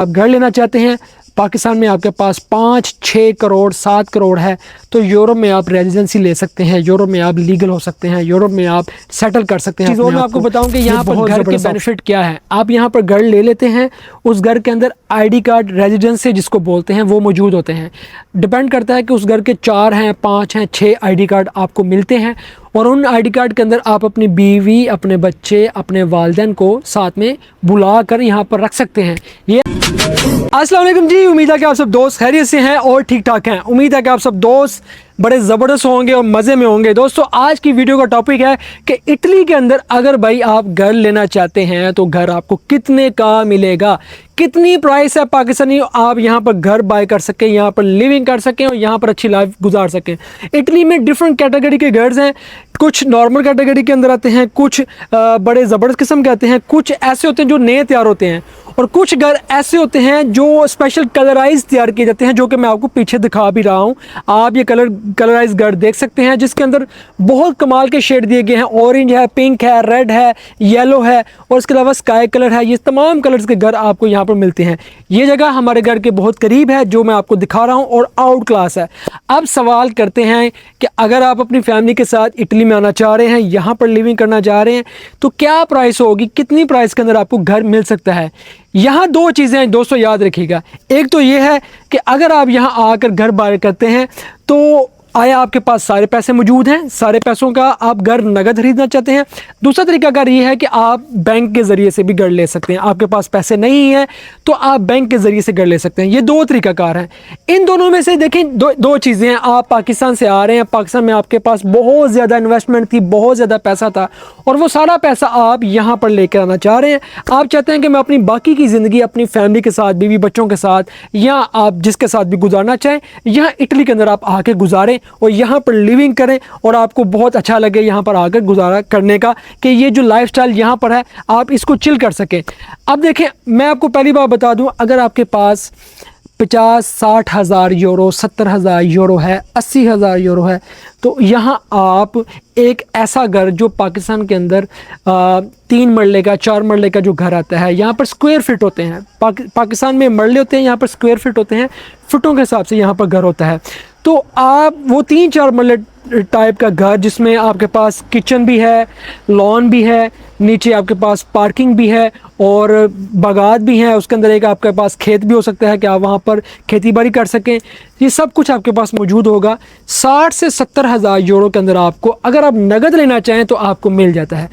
आप घर लेना चाहते हैं, पाकिस्तान में आपके पास 5-6 करोड़ 7 करोड़ है, तो यूरोप में आप रेजिडेंसी ले सकते हैं, यूरोप में आप लीगल हो सकते हैं, यूरोप में आप सेटल कर सकते हैं। चीज़ों में आपको बताऊं कि यहाँ पर घर के बेनिफिट क्या है। आप यहाँ पर घर ले लेते हैं, उस घर के अंदर आईडी कार्ड रेजिडेंसी जिसको बोलते हैं वो मौजूद होते हैं। डिपेंड करता है कि उस घर के 4 हैं, 5 हैं, 6 आईडी कार्ड आपको मिलते हैं, और उन आईडी कार्ड के अंदर आप अपनी बीवी, अपने बच्चे, अपने वालिदैन को साथ में बुला कर यहाँ पर रख सकते हैं। ये अस्सलाम वालेकुम जी, उम्मीद है कि आप सब दोस्त खैरियत से हैं और ठीक ठाक हैं। उम्मीद है कि आप सब दोस्त बड़े ज़बरदस्त होंगे और मज़े में होंगे। दोस्तों आज की वीडियो का टॉपिक है कि इटली के अंदर अगर भाई आप घर लेना चाहते हैं तो घर आपको कितने का मिलेगा, कितनी प्राइस है पाकिस्तानी, आप यहाँ पर घर बाय कर सकें, यहाँ पर लिविंग कर सकें और यहाँ पर अच्छी लाइफ गुजार सकें। इटली में डिफरेंट कैटेगरी के घर्स हैं, कुछ नॉर्मल कैटेगरी के अंदर आते हैं, कुछ बड़े ज़बरदस्त किस्म के आते हैं, कुछ ऐसे होते हैं जो नए तैयार होते हैं, और कुछ घर ऐसे होते हैं जो स्पेशल कलराइज तैयार किए जाते हैं, जो कि मैं आपको पीछे दिखा भी रहा हूँ। आप ये कलराइज घर देख सकते हैं जिसके अंदर बहुत कमाल के शेड दिए गए हैं। ऑरेंज है, पिंक है, रेड है, येलो है और इसके अलावा स्काई कलर है। ये तमाम कलर्स के घर आपको यहाँ पर मिलते हैं। ये जगह हमारे घर के बहुत करीब है जो मैं आपको दिखा रहा हूँ, और आउट क्लास है। अब सवाल करते हैं कि अगर आप अपनी फैमिली के साथ इटली में आना चाह रहे हैं, यहाँ पर लिविंग करना चाह रहे हैं, तो क्या प्राइस होगी, कितनी प्राइस के अंदर आपको घर मिल सकता है। यहाँ दो चीज़ें हैं दोस्तों, याद रखिएगा। एक तो ये है कि अगर आप यहाँ आकर घर बाय करते हैं तो आया आपके पास सारे पैसे मौजूद हैं, सारे पैसों का आप घर नगद खरीदना चाहते हैं। दूसरा तरीकाकार ये है कि आप बैंक के ज़रिए से भी घर ले सकते हैं। आपके पास पैसे नहीं है तो आप बैंक के ज़रिए से घर ले सकते हैं। ये दो तरीकाकार हैं। इन दोनों में से देखें दो चीज़ें हैं। आप पाकिस्तान से आ रहे हैं, पाकिस्तान में आपके पास बहुत ज़्यादा इन्वेस्टमेंट थी, बहुत ज़्यादा पैसा था, और वो सारा पैसा आप यहाँ पर लेकर आना चाह रहे हैं। आप चाहते हैं कि मैं अपनी बाकी की ज़िंदगी अपनी फैमिली के साथ, बीवी बच्चों के साथ, या आप जिसके साथ भी गुजारना चाहें, यहाँ इटली के अंदर आप आके गुजारें और यहाँ पर लिविंग करें, और आपको बहुत अच्छा लगे यहाँ पर आकर गुजारा करने का, कि ये जो लाइफस्टाइल यहाँ पर है आप इसको चिल कर सकें। अब देखें, मैं आपको पहली बार बता दूं, अगर आपके पास 50-60 हज़ार यूरो, 70 हज़ार यूरो है, 80 हज़ार यूरो है, तो यहाँ आप एक ऐसा घर जो पाकिस्तान के अंदर 3 मरले का, 4 मरले का जो घर आता है, यहाँ पर स्क्वायर फिट होते हैं। पाकिस्तान में मरले होते हैं, यहाँ पर स्क्वायर फिट होते हैं, फुटों के हिसाब से यहाँ पर घर होता है। तो आप वो 3-4 मरले टाइप का घर जिसमें आपके पास किचन भी है, लॉन भी है, नीचे आपके पास पार्किंग भी है और बागात भी है, उसके अंदर एक आपके पास खेत भी हो सकता है कि आप वहाँ पर खेती बाड़ी कर सकें, ये सब कुछ आपके पास मौजूद होगा। 60 से 70 हज़ार यूरो के अंदर आपको, अगर आप नगद लेना चाहें तो आपको मिल जाता है।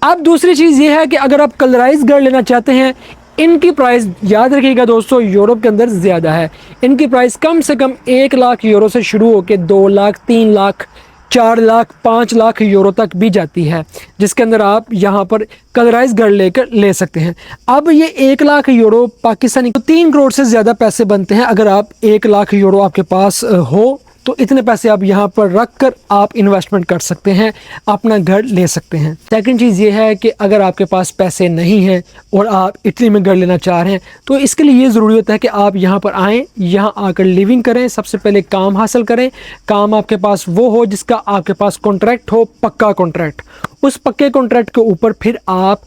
अब दूसरी चीज़ ये है कि अगर आप कलराइज घर लेना चाहते हैं, इनकी प्राइस याद रखिएगा दोस्तों, यूरोप के अंदर ज़्यादा है। इनकी प्राइस कम से कम 1 लाख यूरो से शुरू होकर 2 लाख, 3 लाख, 4 लाख, 5 लाख यूरो तक भी जाती है, जिसके अंदर आप यहाँ पर कलराइज घर लेकर ले सकते हैं। अब ये 1 लाख यूरो पाकिस्तानी तो 3 करोड़ से ज़्यादा पैसे बनते हैं। अगर आप 1 लाख यूरो आपके पास हो तो इतने पैसे आप यहाँ पर रख कर आप इन्वेस्टमेंट कर सकते हैं, अपना घर ले सकते हैं। सेकंड चीज़ ये है कि अगर आपके पास पैसे नहीं हैं और आप इटली में घर लेना चाह रहे हैं, तो इसके लिए ये ज़रूरी होता है कि आप यहाँ पर आएँ, यहाँ आकर लिविंग करें, सबसे पहले काम हासिल करें। काम आपके पास वो हो जिसका आपके पास कॉन्ट्रैक्ट हो, पक्का कॉन्ट्रैक्ट। उस पक्के कॉन्ट्रैक्ट के ऊपर फिर आप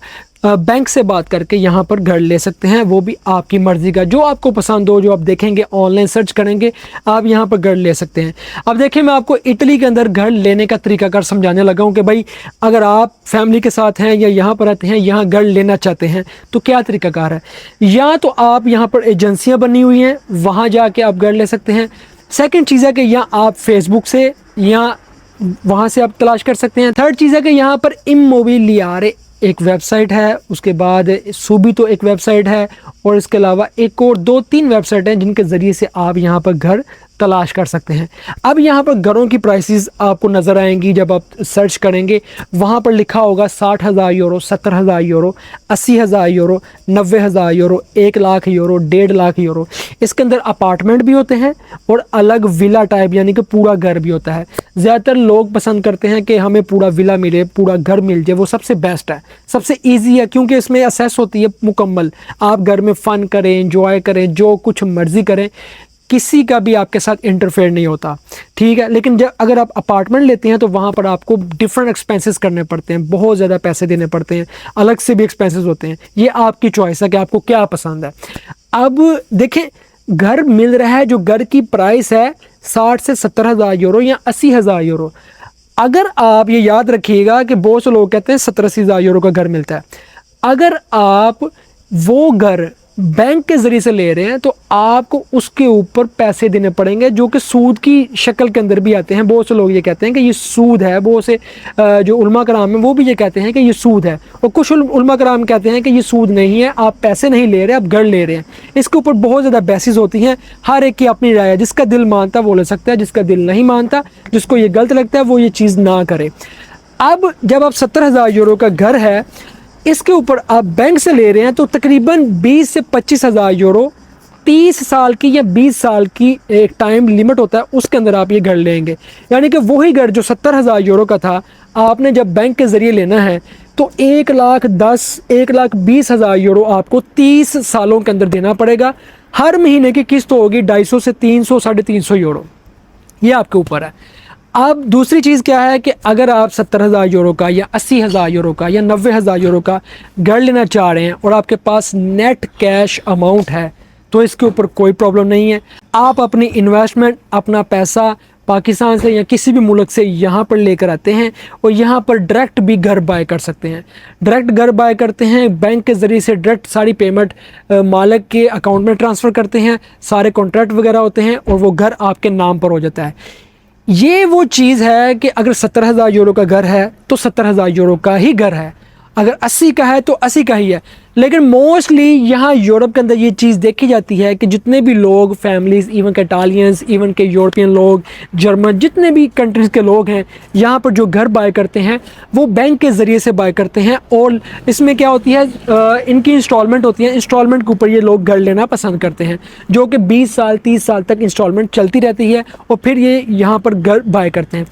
बैंक से बात करके यहाँ पर घर ले सकते हैं, वो भी आपकी मर्ज़ी का, जो आपको पसंद हो, जो आप देखेंगे, ऑनलाइन सर्च करेंगे, आप यहाँ पर घर ले सकते हैं। अब देखिए, मैं आपको इटली के अंदर घर लेने का तरीकाकार समझाने लगा हूँ कि भाई अगर आप फैमिली के साथ हैं या यहाँ पर रहते हैं, यहाँ घर लेना चाहते हैं तो क्या तरीकाकार है। या तो आप यहाँ पर एजेंसियाँ बनी हुई हैं, वहाँ जाके आप घर ले सकते हैं। सेकेंड चीज़ है कि यहाँ आप फेसबुक से या वहाँ से आप तलाश कर सकते हैं। थर्ड चीज़ है कि यहाँ पर इमोबिलियारे एक वेबसाइट है, उसके बाद सुबितो एक वेबसाइट है, और इसके अलावा एक और 2-3 वेबसाइट हैं जिनके ज़रिए से आप यहाँ पर घर तलाश कर सकते हैं। अब यहाँ पर घरों की प्राइसेस आपको नज़र आएंगी जब आप सर्च करेंगे। वहाँ पर लिखा होगा 60 हज़ार यूरो, 70 हज़ार यूरो, 80 हज़ार यूरो, 90 हज़ार euro, 1 lakh euro, 1.5 lakh euro. इसके अंदर अपार्टमेंट भी होते हैं और अलग विला टाइप यानी कि पूरा घर भी होता है। ज़्यादातर लोग पसंद करते हैं कि हमें पूरा विला मिले, पूरा घर मिल जाए, वो सबसे बेस्ट है, सबसे ईजी है, क्योंकि इसमें असेस होती है मुकम्मल। आप घर में फ़न करें, इंजॉय करें, जो कुछ मर्ज़ी करें, किसी का भी आपके साथ इंटरफेयर नहीं होता, ठीक है। लेकिन जब अगर आप अपार्टमेंट लेते हैं तो वहाँ पर आपको डिफरेंट एक्सपेंसेस करने पड़ते हैं, बहुत ज़्यादा पैसे देने पड़ते हैं, अलग से भी एक्सपेंसेस होते हैं। ये आपकी चॉइस है कि आपको क्या पसंद है। अब देखें, घर मिल रहा है, जो घर की प्राइस है 60 से 70 हज़ार यूरो या 80 हज़ार यूरो। अगर आप ये याद रखिएगा कि बहुत से लोग कहते हैं 70-80 हज़ार यूरो का घर मिलता है। अगर आप वो घर बैंक के ज़रिए से ले रहे हैं तो आपको उसके ऊपर पैसे देने पड़ेंगे, जो कि सूद की शक्ल के अंदर भी आते हैं। बहुत से लोग ये कहते हैं कि ये सूद है, बहुत से जो उलमा कराम हैं वो भी ये कहते हैं कि ये सूद है, और कुछ उलमा कराम कहते हैं कि ये सूद नहीं है, आप पैसे नहीं ले रहे, आप घर ले रहे हैं। इसके ऊपर बहुत ज़्यादा बहसेस होती हैं, हर एक की अपनी राय है। जिसका दिल मानता वो ले सकता है, जिसका दिल नहीं मानता, जिसको ये गलत लगता है वो ये चीज़ ना करे। अब जब आप 70 हज़ार यूरो का घर है, इसके ऊपर आप बैंक से ले रहे हैं, तो तकरीबन 20 से 25 हज़ार यूरो 30 साल की या 20 साल की एक टाइम लिमिट होता है, उसके अंदर आप ये घर लेंगे। यानी कि वही घर जो 70 हज़ार यूरो का था, आपने जब बैंक के ज़रिए लेना है तो 1,20,000 यूरो आपको 30 सालों के अंदर देना पड़ेगा। हर महीने की किस्त होगी 250 से 300, 350 यूरो, ये आपके ऊपर है। अब दूसरी चीज़ क्या है कि अगर आप 70 हज़ार यूरो का या 80 हज़ार यूरो का या 90 हज़ार यूरो का घर लेना चाह रहे हैं और आपके पास नेट कैश अमाउंट है, तो इसके ऊपर कोई प्रॉब्लम नहीं है। आप अपनी इन्वेस्टमेंट, अपना पैसा पाकिस्तान से या किसी भी मुल्क से यहाँ पर लेकर आते हैं और यहाँ पर डायरेक्ट भी घर बाय कर सकते हैं। डायरेक्ट घर बाय करते हैं, बैंक के ज़रिए से डायरेक्ट सारी पेमेंट मालिक के अकाउंट में ट्रांसफ़र करते हैं, सारे कॉन्ट्रैक्ट वगैरह होते हैं और वो घर आपके नाम पर हो जाता है। ये वो चीज़ है कि अगर 70 हज़ार यूरो का घर है तो 70 हज़ार यूरो का ही घर है, अगर 80 का है तो 80 का ही है। लेकिन मोस्टली यहाँ यूरोप के अंदर ये चीज़ देखी जाती है कि जितने भी लोग, फैमिलीज़, इवन के इटालियंस, इवन के यूरोपियन लोग, जर्मन, जितने भी कंट्रीज़ के लोग हैं, यहाँ पर जो घर बाय करते हैं वो बैंक के ज़रिए से बाय करते हैं। और इसमें क्या होती है, इनकी इंस्टॉलमेंट होती है, इंस्टॉलमेंट के ऊपर ये लोग घर लेना पसंद करते हैं, जो कि 20 साल 30 साल तक इंस्टॉलमेंट चलती रहती है और फिर ये यहाँ पर घर बाय करते हैं।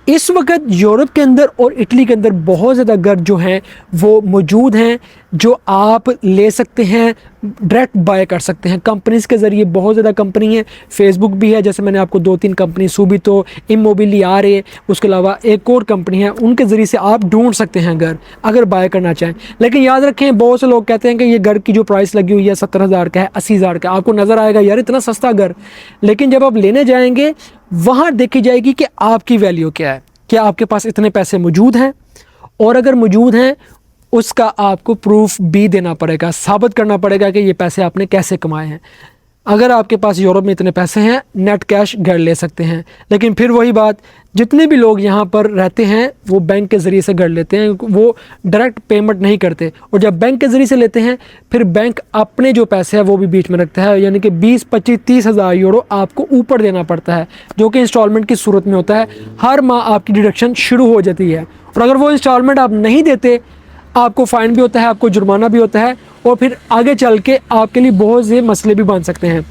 इस वक्त यूरोप के अंदर और इटली के अंदर बहुत ज़्यादा घर जो हैं वो मौजूद हैं, जो आप ले सकते हैं, डायरेक्ट बाय कर सकते हैं। कंपनीज़ के ज़रिए बहुत ज़्यादा कंपनी है, फेसबुक भी है, जैसे मैंने आपको 2-3 कंपनी, सुबितो, इमोबिलियारे, उसके अलावा एक और कंपनी है, उनके ज़रिए से आप ढूंढ सकते हैं घर अगर बाय करना चाहें। लेकिन याद रखें, बहुत से लोग कहते हैं कि ये घर की जो प्राइस लगी हुई है 70 हज़ार का है, 80 हज़ार का, आपको नज़र आएगा यार इतना सस्ता घर, लेकिन जब आप लेने जाएंगे वहाँ देखी जाएगी कि आपकी वैल्यू क्या है, क्या आपके पास इतने पैसे मौजूद हैं, और अगर मौजूद हैं उसका आपको प्रूफ भी देना पड़ेगा, साबित करना पड़ेगा कि ये पैसे आपने कैसे कमाए हैं। अगर आपके पास यूरोप में इतने पैसे हैं, नेट कैश घर ले सकते हैं। लेकिन फिर वही बात, जितने भी लोग यहाँ पर रहते हैं वो बैंक के ज़रिए से घर लेते हैं, वो डायरेक्ट पेमेंट नहीं करते, और जब बैंक के ज़रिए से लेते हैं फिर बैंक अपने जो पैसे हैं वो भी बीच में रखता है, यानी कि 20, 25, 30 हज़ार यूरो आपको ऊपर देना पड़ता है, जो कि इंस्टॉलमेंट की सूरत में होता है। हर माह आपकी डिडक्शन शुरू हो जाती है, और अगर वो इंस्टॉलमेंट आप नहीं देते आपको फ़ाइन भी होता है, आपको जुर्माना भी होता है, और फिर आगे चल के आपके लिए बहुत से मसले भी बन सकते हैं।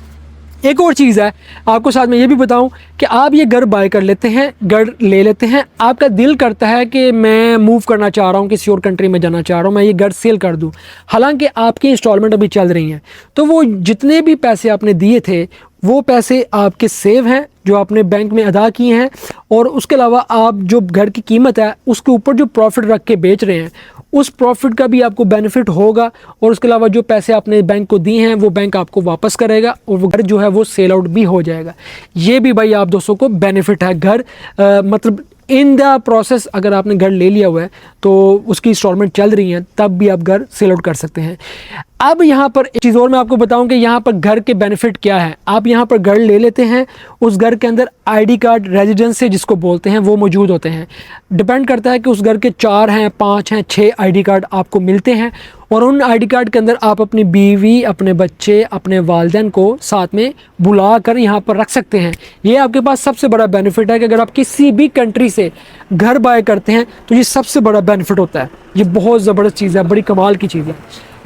एक और चीज़ है, आपको साथ में ये भी बताऊं कि आप ये घर बाय कर लेते हैं, घर ले लेते हैं, आपका दिल करता है कि मैं मूव करना चाह रहा हूं, किसी और कंट्री में जाना चाह रहा हूं, मैं ये घर सेल कर दूं, हालांकि आपकी इंस्टॉलमेंट अभी चल रही हैं, तो वो जितने भी पैसे आपने दिए थे वो पैसे आपके सेव हैं, जो आपने बैंक में अदा किए हैं, और उसके अलावा आप जो घर की कीमत है उसके ऊपर जो प्रॉफिट रख के बेच रहे हैं उस प्रॉफिट का भी आपको बेनिफिट होगा, और उसके अलावा जो पैसे आपने बैंक को दिए हैं वो बैंक आपको वापस करेगा, और वो घर जो है वो सेल आउट भी हो जाएगा। ये भी भाई आप दोस्तों को बेनिफिट है। घर मतलब इन द प्रोसेस अगर आपने घर ले लिया हुआ है तो उसकी इंस्टॉलमेंट चल रही है, तब भी आप घर सेल आउट कर सकते हैं। अब यहाँ पर एक चीज़ और मैं आपको बताऊं कि यहाँ पर घर के बेनिफिट क्या है। आप यहाँ पर घर ले लेते हैं, उस घर के अंदर आईडी कार्ड, रेजिडेंस से जिसको बोलते हैं, वो मौजूद होते हैं। डिपेंड करता है कि उस घर के 4 हैं, 5 हैं, 6 आईडी कार्ड आपको मिलते हैं, और उन आईडी कार्ड के अंदर आप अपनी बीवी, अपने बच्चे, अपने वालिदैन को साथ में बुला कर यहाँ पर रख सकते हैं। ये आपके पास सबसे बड़ा बेनिफिट है कि अगर आप किसी भी कंट्री से घर बाय करते हैं तो ये सबसे बड़ा बेनिफिट होता है। ये बहुत ज़बरदस्त चीज़ है, बड़ी कमाल की चीज़ है।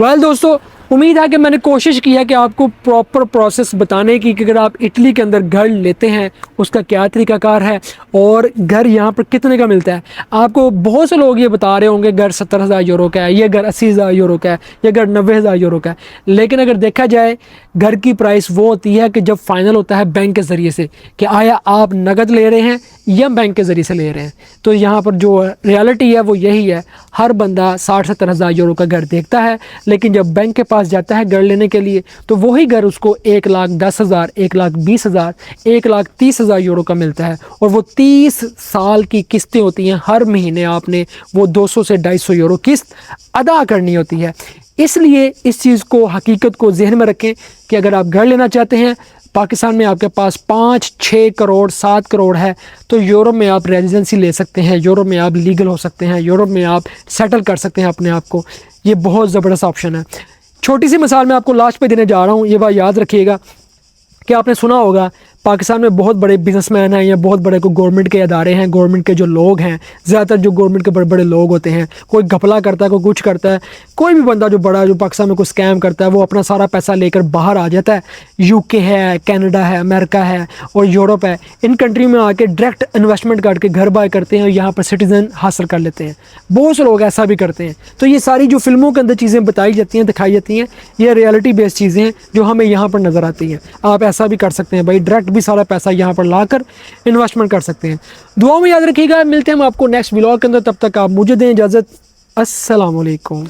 वेल दोस्तों, उम्मीद है कि मैंने कोशिश की है कि आपको प्रॉपर प्रोसेस बताने की कि अगर आप इटली के अंदर घर लेते हैं उसका क्या तरीकाकार है और घर यहाँ पर कितने का मिलता है। आपको बहुत से लोग ये बता रहे होंगे घर 70 हज़ार यूरो का है, ये घर 80 हज़ार यूरो का है, ये घर 90 हज़ार यूरो का है, लेकिन अगर देखा जाए घर की प्राइस वो होती है कि जब फाइनल होता है बैंक के ज़रिए से कि आया आप नगद ले रहे हैं या बैंक के ज़रिए से ले रहे हैं। तो यहाँ पर जो रियलिटी है वो यही है, हर बंदा 60-70 हज़ार यूरो का घर देखता है, लेकिन जब बैंक के पास पास जाता है घर लेने के लिए तो वही घर उसको 1,10,000, 1,20,000, 1,30,000 यूरो का मिलता है, और वो 30 साल की किस्तें होती हैं। हर महीने आपने वो 200 से 250 यूरो किस्त अदा करनी होती है। इसलिए इस चीज़ को, हकीकत को जहन में रखें कि अगर आप घर लेना चाहते हैं, पाकिस्तान में आपके पास 5, 6 करोड़, 7 करोड़ है, तो यूरोप में आप रेजिडेंसी ले सकते हैं, यूरोप में आप लीगल हो सकते हैं, यूरोप में आप सेटल कर सकते हैं अपने आप को। ये बहुत ज़बरदस्त ऑप्शन है। छोटी सी मिसाल मैं आपको लास्ट पे देने जा रहा हूँ, ये बात याद रखिएगा कि आपने सुना होगा पाकिस्तान में बहुत बड़े बिजनेसमैन हैं या बहुत बड़े कोई गवर्नमेंट के अदारे हैं, गवर्नमेंट के जो लोग हैं, ज़्यादातर जो गवर्नमेंट के बड़े बड़े लोग होते हैं, कोई घपला करता है, कोई कुछ करता है, कोई भी बंदा जो बड़ा, जो पाकिस्तान में कोई स्कैम करता है, वो अपना सारा पैसा लेकर बाहर आ जाता है। यूके है, कनाडा है, अमेरिका है और यूरोप है, इन कंट्री में आके डायरेक्ट इन्वेस्टमेंट करके घर बाय करते हैं और यहाँ पर सिटीज़न हासिल कर लेते हैं। बहुत से लोग ऐसा भी करते हैं। तो ये सारी जो फिल्मों के अंदर चीज़ें बताई जाती हैं, दिखाई जाती हैं, ये रियलिटी बेस्ड चीज़ें हैं जो हमें यहाँ पर नज़र आती हैं। आप ऐसा भी कर सकते हैं भाई, डायरेक्ट भी सारा पैसा यहाँ पर लाकर इन्वेस्टमेंट कर सकते हैं। दुआओं में याद रखिएगा। मिलते हैं हम आपको नेक्स्ट व्लॉग के अंदर, तब तक आप मुझे दें इजाज़त। अस्सलाम वालेकुम।